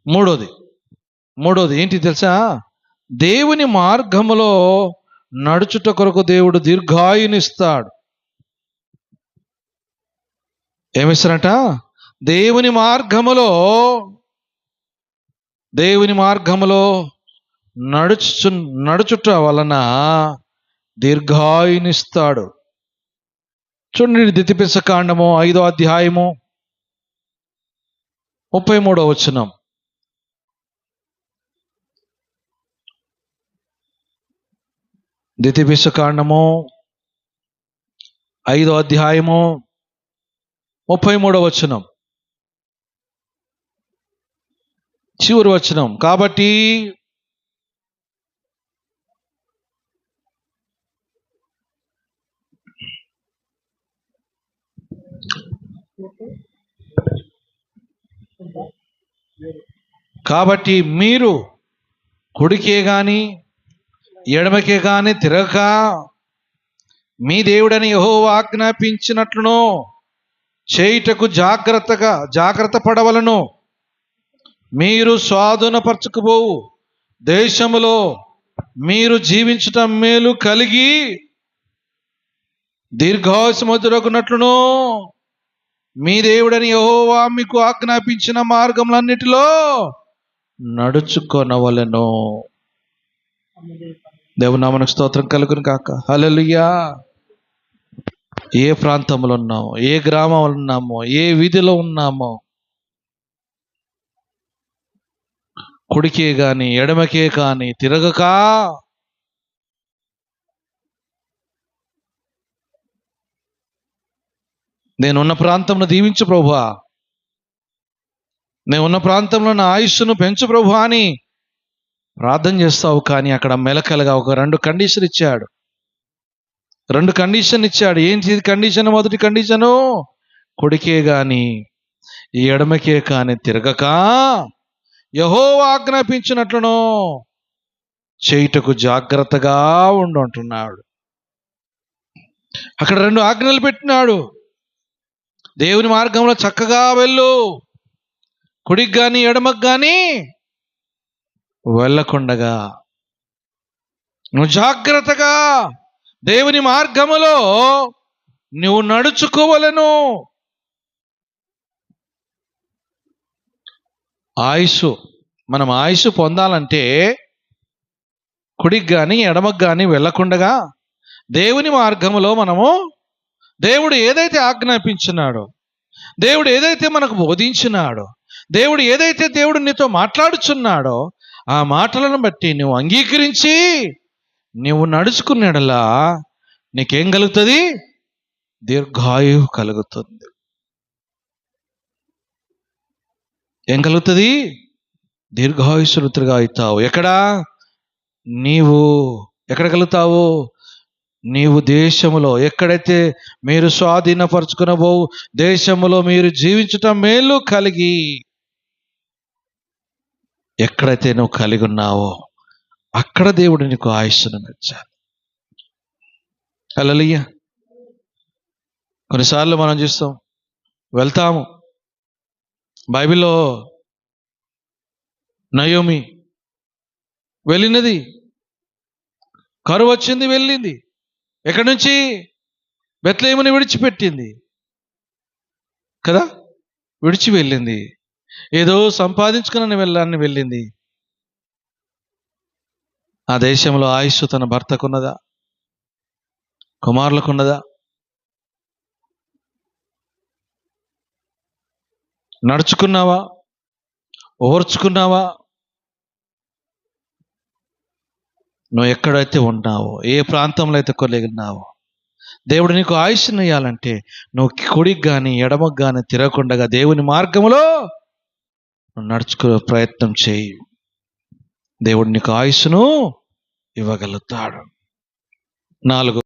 మూడోది ఏంటి తెలుసా? దేవుని మార్గములో నడుచుట కొరకు దేవుడు దీర్ఘాయునిస్తాడు. ఏమిస్తారట? దేవుని మార్గములో నడుచుట వలన దీర్ఘాయునిస్తాడు. చూడండి, ద్వితీయోపదేశకాండము 5వ అధ్యాయము 33వ వచనం. ద్వితీయోపదేశకాండము 5వ అధ్యాయము 33వ వచనం, చివరి వచనం. కాబట్టి మీరు కుడికే గాని ఎడమకే గాని తిరగక మీ దేవుడని యెహోవా ఆజ్ఞాపించినట్లును చేయుటకు జాగ్రత్త పడవలను. మీరు స్వాధీనపరచుకుపోవు దేశములో మీరు జీవించటం మేలు కలిగి దీర్ఘాయుష్మంతులగునట్లును మీ దేవుడని యెహోవా మీకు ఆజ్ఞాపించిన మార్గములన్నిటిలో నడుచుకొనవలెను. దేవుని నామమునకు స్తోత్రం కలుగును గాక. హల్లెలూయా. ఏ ప్రాంతంలో ఉన్నామో, ఏ గ్రామంలో ఉన్నామో, ఏ వీధిలో ఉన్నామో, కుడికే గాని ఎడమకే కాని తిరగక నేనున్న ప్రాంతంలో దీవించు ప్రభువా, నేనున్న ప్రాంతంలో నా ఆయుష్ను పెంచు ప్రభువా అని ప్రార్థన చేస్తావు. కానీ అక్కడ మెలకలుగా ఒక 2 కండిషన్ ఇచ్చాడు. ఏంటి కండిషన్? మొదటి కండిషను, కుడికే గాని ఎడమకే కాని తిరగక యెహోవా ఆజ్ఞాపించినట్లును చేయుటకు జాగ్రత్తగా ఉండు అంటున్నాడు. అక్కడ 2 ఆజ్ఞలు పెట్టినాడు. దేవుని మార్గంలో చక్కగా వెళ్ళు, కుడికి గాని ఎడమకు గాని వెళ్ళకుండగా నువ్వు జాగ్రత్తగా దేవుని మార్గములో నువ్వు నడుచుకోవలను. మనం ఆయుష్ పొందాలంటే కుడికి గాని ఎడమకు గాని వెళ్ళకుండగా దేవుని మార్గములో మనము దేవుడు ఏదైతే ఆజ్ఞాపించినాడో, దేవుడు ఏదైతే మనకు బోధించినాడో, దేవుడు నీతో మాట్లాడుచున్నాడో ఆ మాటలను బట్టి నువ్వు అంగీకరించి నువ్వు నడుచుకునేలా నీకేం కలుగుతుంది? దీర్ఘాయువు కలుగుతుంది. ఏం కలుగుతుంది? దీర్ఘాయుష్రుతుగా అవుతావు. ఎక్కడ కలుగుతావు? నీవు దేశములో, ఎక్కడైతే మీరు స్వాధీనపరచుకునబో దేశములో మీరు జీవించటం మేలు కలిగి, ఎక్కడైతే నువ్వు కలిగి ఉన్నావో అక్కడ దేవుడు నీకు ఆయుష్ను ఇచ్చాడు. హల్లెలూయా. కొన్నిసార్లు మనం చూస్తాం, వెళ్తాము, బైబిల్లో నయోమి వెళ్ళినది, కరువు వచ్చింది, వెళ్ళింది. ఎక్కడి నుంచి? బెత్లెహేముని విడిచిపెట్టింది కదా, విడిచి వెళ్ళింది. ఏదో సంపాదించుకుని వెళ్ళింది. ఆ దేశంలో ఆయుష్ తన భర్తకున్నదా, కుమారులకున్నదా? నడుచుకున్నావా? ఓర్చుకున్నావా? నువ్వు ఎక్కడైతే ఉన్నావో, ఏ ప్రాంతంలో అయితే కొలిగినావో, దేవుడు నీకు ఆయుష్ను ఇవ్వాలంటే నువ్వు కుడికి కానీ ఎడమకు కానీ తిరగకుండా దేవుని మార్గంలో నడుచుకునే ప్రయత్నం చేయి. దేవుడు నీకు ఆయుష్ను ఇవ్వగలుగుతాడు. 4